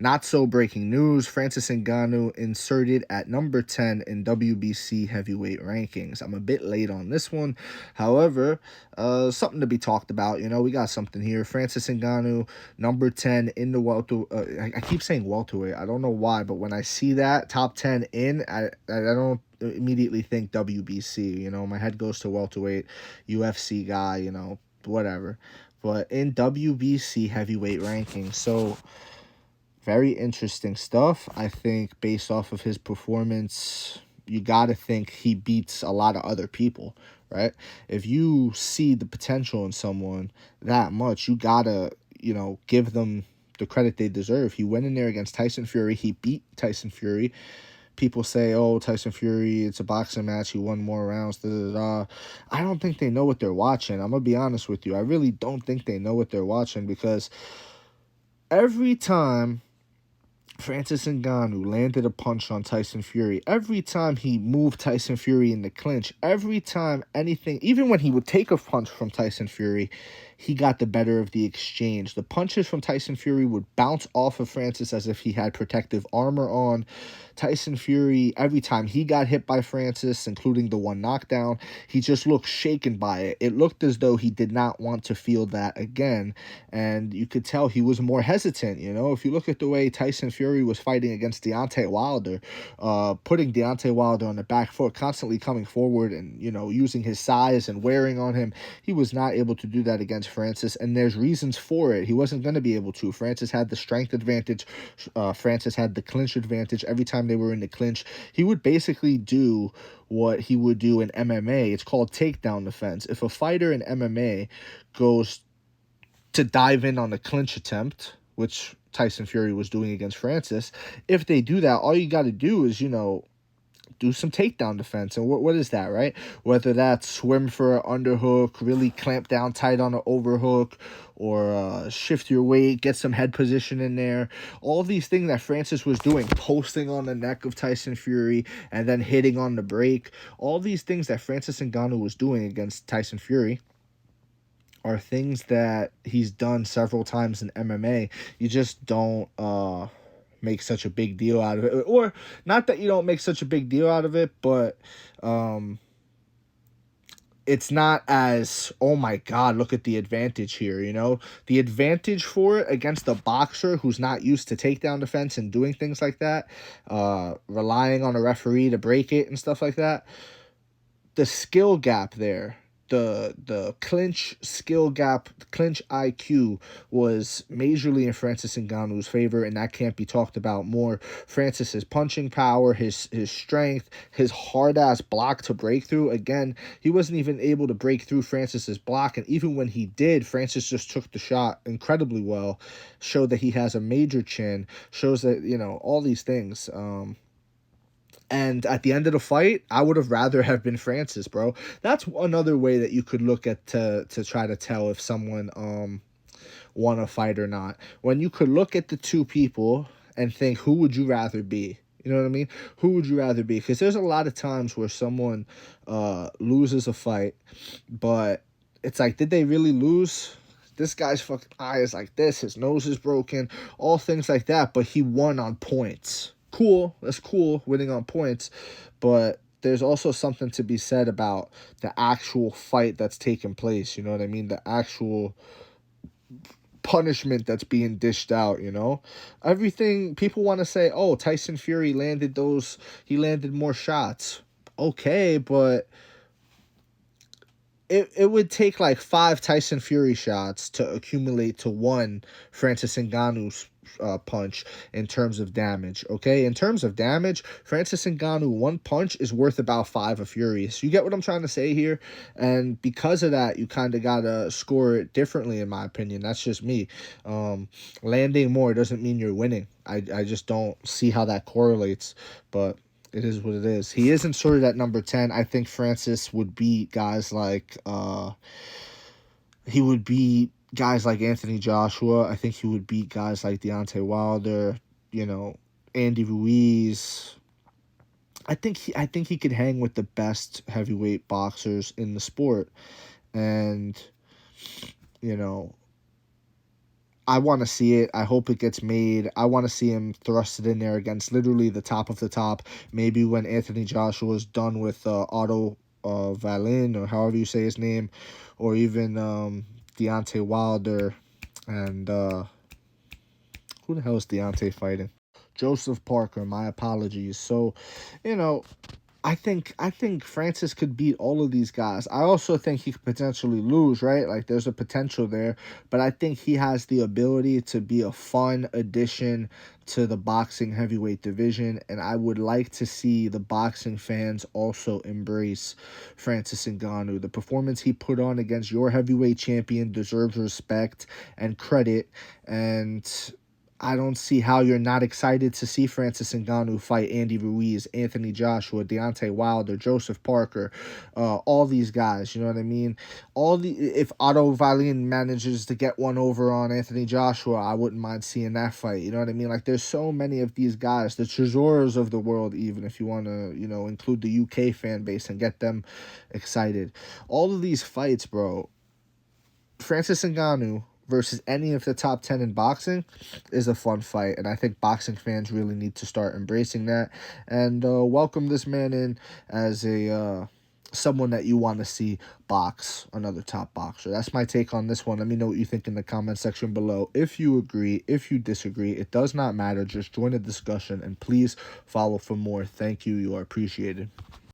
Not so breaking news. Francis Ngannou inserted at number 10 in WBC heavyweight rankings. I'm a bit late on this one. However, something to be talked about. You know, we got something here. Francis Ngannou, number 10 in the welterweight. I keep saying welterweight. I don't know why, but when I see that top 10 in, I don't immediately think WBC. You know, my head goes to welterweight, UFC guy, you know, whatever. But in WBC heavyweight rankings. So very interesting stuff. I think based off of his performance, you got to think he beats a lot of other people, right? If you see the potential in someone that much, you got to, you know, give them the credit they deserve. He went in there against Tyson Fury. He beat Tyson Fury. People say, oh, Tyson Fury, it's a boxing match. He won more rounds. Da, da, da. I don't think they know what they're watching. I'm going to be honest with you. I really don't think they know what they're watching, because every time Francis Ngannou landed a punch on Tyson Fury, every time he moved Tyson Fury in the clinch, every time anything, even when he would take a punch from Tyson Fury, he got the better of the exchange. The punches from Tyson Fury would bounce off of Francis as if he had protective armor on. Tyson Fury, every time he got hit by Francis, including the one knockdown, he just looked shaken by it. It looked as though he did not want to feel that again, and you could tell he was more hesitant. You know, if you look at the way Tyson Fury was fighting against Deontay Wilder, putting Deontay Wilder on the back foot, constantly coming forward and, you know, using his size and wearing on him, he was not able to do that against Francis, and there's reasons for it. He wasn't going to be able to. Francis had the strength advantage. Francis had the clinch advantage. Every time they were in the clinch, he would basically do what he would do in MMA. It's called takedown defense. If a fighter in MMA goes to dive in on a clinch attempt, which Tyson Fury was doing against Francis, if they do that, all you got to do is, you know, do some takedown defense. And what is that, right? Whether that's swim for an underhook, really clamp down tight on an overhook, or shift your weight, get some head position in there. All these things that Francis was doing, posting on the neck of Tyson Fury and then hitting on the break. All these things that Francis Ngannou was doing against Tyson Fury are things that he's done several times in MMA. You just don't make such a big deal out of it. Or not that you don't make such a big deal out of it, but it's not as, oh my God, look at the advantage here, you know? The advantage for it against a boxer who's not used to takedown defense and doing things like that, relying on a referee to break it and stuff like that, the skill gap there, the clinch skill gap, clinch IQ was majorly in Francis Ngannou's favor, and that can't be talked about more. Francis's punching power, his strength, his hard-ass block to break through. Again, he wasn't even able to break through Francis's block, and even when he did, Francis just took the shot incredibly well, showed that he has a major chin, shows that, you know, all these things. And at the end of the fight, I would have rather have been Francis, bro. That's another way that you could look at to try to tell if someone won a fight or not. When you could look at the two people and think, who would you rather be? You know what I mean? Who would you rather be? Because there's a lot of times where someone loses a fight, but it's like, did they really lose? This guy's fucking eye is like this. His nose is broken. All things like that. But he won on points. Cool. That's cool, winning on points. But there's also something to be said about the actual fight that's taking place. You know what I mean? The actual punishment that's being dished out, you know? Everything, people want to say, oh, Tyson Fury landed more shots. Okay, but it would take like 5 Tyson Fury shots to accumulate to one Francis Ngannou's punch in terms of damage, okay? In terms of damage, Francis Ngannou, one punch is worth about 5 of Fury's. You get what I'm trying to say here? And because of that, you kind of got to score it differently, in my opinion. That's just me. Landing more doesn't mean you're winning. I just don't see how that correlates, but it is what it is. He is inserted at number 10. I think Francis would beat guys like Anthony Joshua. I think he would beat guys like Deontay Wilder, you know, Andy Ruiz. I think he could hang with the best heavyweight boxers in the sport. And, you know, I want to see it. I hope it gets made. I want to see him thrusted in there against literally the top of the top. Maybe when Anthony Joshua is done with Otto Valin, or however you say his name, or even Deontay Wilder, and who the hell is Deontay fighting? Joseph Parker. My apologies. So, you know, I think Francis could beat all of these guys. I also think he could potentially lose, right? Like there's a potential there, but I think he has the ability to be a fun addition to the boxing heavyweight division, and I would like to see the boxing fans also embrace Francis Ngannou. The performance he put on against your heavyweight champion deserves respect and credit, and I don't see how you're not excited to see Francis Ngannou fight Andy Ruiz, Anthony Joshua, Deontay Wilder, Joseph Parker, all these guys. You know what I mean? If Otto Valiant manages to get one over on Anthony Joshua, I wouldn't mind seeing that fight. You know what I mean? Like there's so many of these guys, the Trezoras of the world, even if you want to, include the UK fan base and get them excited. All of these fights, bro. Francis Ngannou versus any of the top 10 in boxing is a fun fight, and I think boxing fans really need to start embracing that and welcome this man in as a someone that you want to see box another top boxer. That's my take on this one. Let me know what you think in the comment section below. If you agree, if you disagree, it does not matter. Just join the discussion and please follow for more. Thank you. You are appreciated.